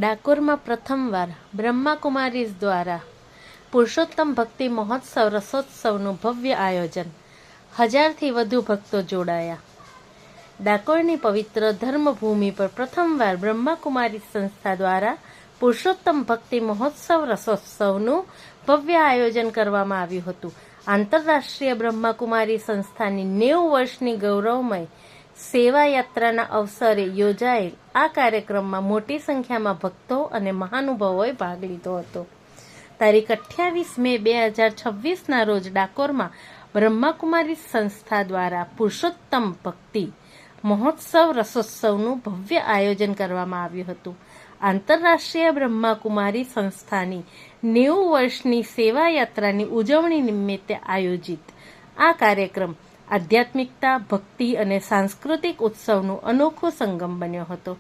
ડાકોરમાં પ્રથમવાર બ્રહ્માકુમારીઝ દ્વારા પુરુષોત્તમ ભક્તિ મહોત્સવ રસોત્સવનું ભવ્ય આયોજન. 1000થી વધુ ભક્તો જોડાયા. ડાકોરની પવિત્ર ધર્મભૂમિ પર પ્રથમવાર બ્રહ્માકુમારી સંસ્થા દ્વારા પુરુષોત્તમ ભક્તિ મહોત્સવ રસોત્સવનું ભવ્ય આયોજન કરવામાં આવ્યું હતું. આંતરરાષ્ટ્રીય બ્રહ્માકુમારી સંસ્થાની 90 વર્ષની ગૌરવમય સેવા યાત્રાના અવસરે યોજાયેલ આ કાર્યક્રમમાં મોટી સંખ્યામાં ભક્તો અને મહાનુભાવોએ ભાગ લીધો હતો. તારીખ 28 મે 2026ના રોજ ડાકોરમાં બ્રહ્માકુમારી સંસ્થા દ્વારા પુરુષોત્તમ ભક્તિ મહોત્સવ રસોત્સવનું ભવ્ય આયોજન કરવામાં આવ્યું હતું. આંતરરાષ્ટ્રીય બ્રહ્માકુમારી સંસ્થાની 90 વર્ષની સેવા યાત્રાની ઉજવણી નિમિત્તે આયોજિત આ કાર્યક્રમ આધ્યાત્મિકતા, ભક્તિ અને સાંસ્કૃતિક ઉત્સવનું અનોખો સંગમ બન્યો હતો.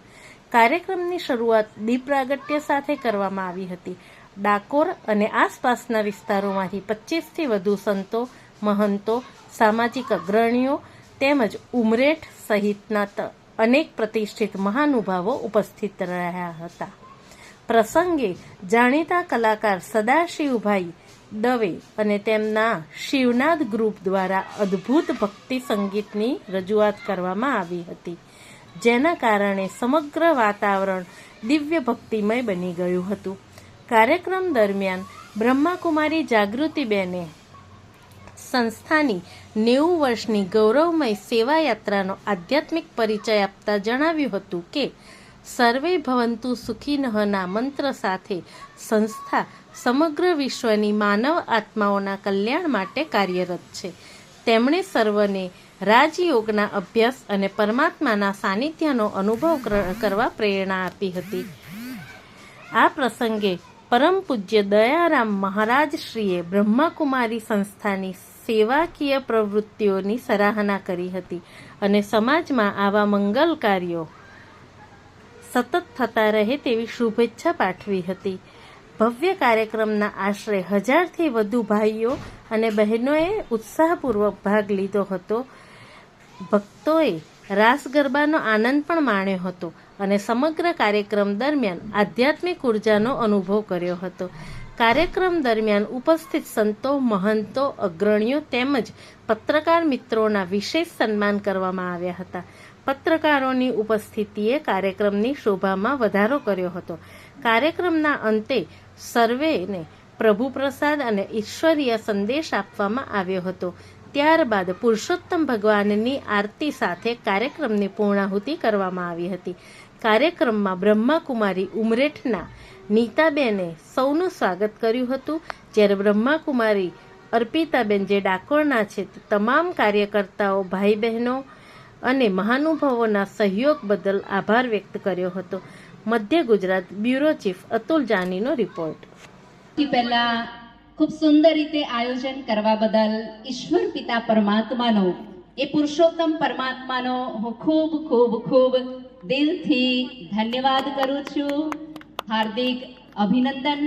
કાર્યક્રમની શરૂઆત દીપ પ્રાગટ્ય સાથે કરવામાં આવી હતી. ડાકોર અને આસપાસના વિસ્તારોમાંથી 25થી વધુ સંતો, મહંતો, સામાજિક અગ્રણીઓ તેમજ ઉમરેઠ સહિતના અનેક પ્રતિષ્ઠિત મહાનુભાવો ઉપસ્થિત રહ્યા હતા. પ્રસંગે જાણીતા કલાકાર સદાશિવભાઈ દવે અને તેમના શિવનાદ ગ્રુપ દ્વારા અદ્ભુત ભક્તિ સંગીતની રજૂઆત કરવામાં આવી હતી, જેના કારણે સમગ્ર વાતાવરણ દિવ્ય ભક્તિમય બની ગયું હતું. કાર્યક્રમ દરમિયાન બ્રહ્માકુમારી જાગૃતિબેને સંસ્થાની 90 વર્ષની ગૌરવમય સેવા યાત્રાનો આધ્યાત્મિક પરિચય આપતા જણાવ્યું હતું કે સર્વે ભવંતુ સુખીનઃના મંત્ર સાથે સંસ્થા સમગ્ર વિશ્વની માનવ આત્માઓના કલ્યાણ માટે કાર્યરત છે. તેમણે સર્વને રાજયોગના અભ્યાસ અને પરમાત્માના સાનિધ્યનો અનુભવ કરવા પ્રેરણા આપી હતી. આ પ્રસંગે પરમ પૂજ્ય દયારામ મહારાજશ્રીએ બ્રહ્માકુમારી સંસ્થાની સેવાકીય પ્રવૃત્તિઓની સરાહના કરી હતી અને સમાજમાં આવા મંગલ કાર્યો સતત થતા રહે તેવી શુભેચ્છા પાઠવી હતી. ભવ્ય કાર્યક્રમના આશરે 1000થી વધુ ભાઈઓ અને બહેનોએ ઉત્સાહપૂર્વક ભાગ લીધો હતો. ભક્તોએ રાસ ગરબાનો આનંદ પણ માણ્યો હતો અને સમગ્ર કાર્યક્રમ દરમિયાન આધ્યાત્મિક ઉર્જાનો અનુભવ કર્યો હતો. કાર્યક્રમ દરમિયાન ઉપસ્થિત સંતો, મહંતો, અગ્રણીઓ તેમજ પત્રકાર મિત્રોના વિશેષ સન્માન કરવામાં આવ્યા હતા. પત્રકારોની ઉપસ્થિતિએ કાર્યક્રમની શોભામાં વધારો કર્યો હતો. કાર્યક્રમના અંતે સર્વેને પ્રભુ પ્રસાદ અને ઈશ્વરીય સંદેશ આપવામાં આવ્યો હતો. ત્યારબાદ પુરુષોત્તમ ભગવાનની આરતી સાથે કાર્યક્રમની પૂર્ણાહુતિ કરવામાં આવી હતી. કાર્યક્રમમાં બ્રહ્માકુમારી ઉમરેઠના નીતાબેને સૌનું સ્વાગત કર્યું હતું, જ્યારે બ્રહ્માકુમારી અર્પિતાબેન જે ડાકોરના છે તમામ કાર્યકર્તાઓ, ભાઈ બહેનો અને મહાનુભાવોના સહયોગ બદલ આભાર વ્યક્ત કર્યો હતો. મધ્ય ગુજરાત બ્યુરો ચીફ અતુલ જાનીનો રિપોર્ટ. પહેલા ખૂબ સુંદર રીતે આયોજન કરવા બદલ ઈશ્વર પિતા પરમાત્માનો, એ પુરુષોત્તમ પરમાત્માનો હું ખૂબ ખૂબ ખૂબ દિલથી ધન્યવાદ કરું છું. હાર્દિક અભિનંદન.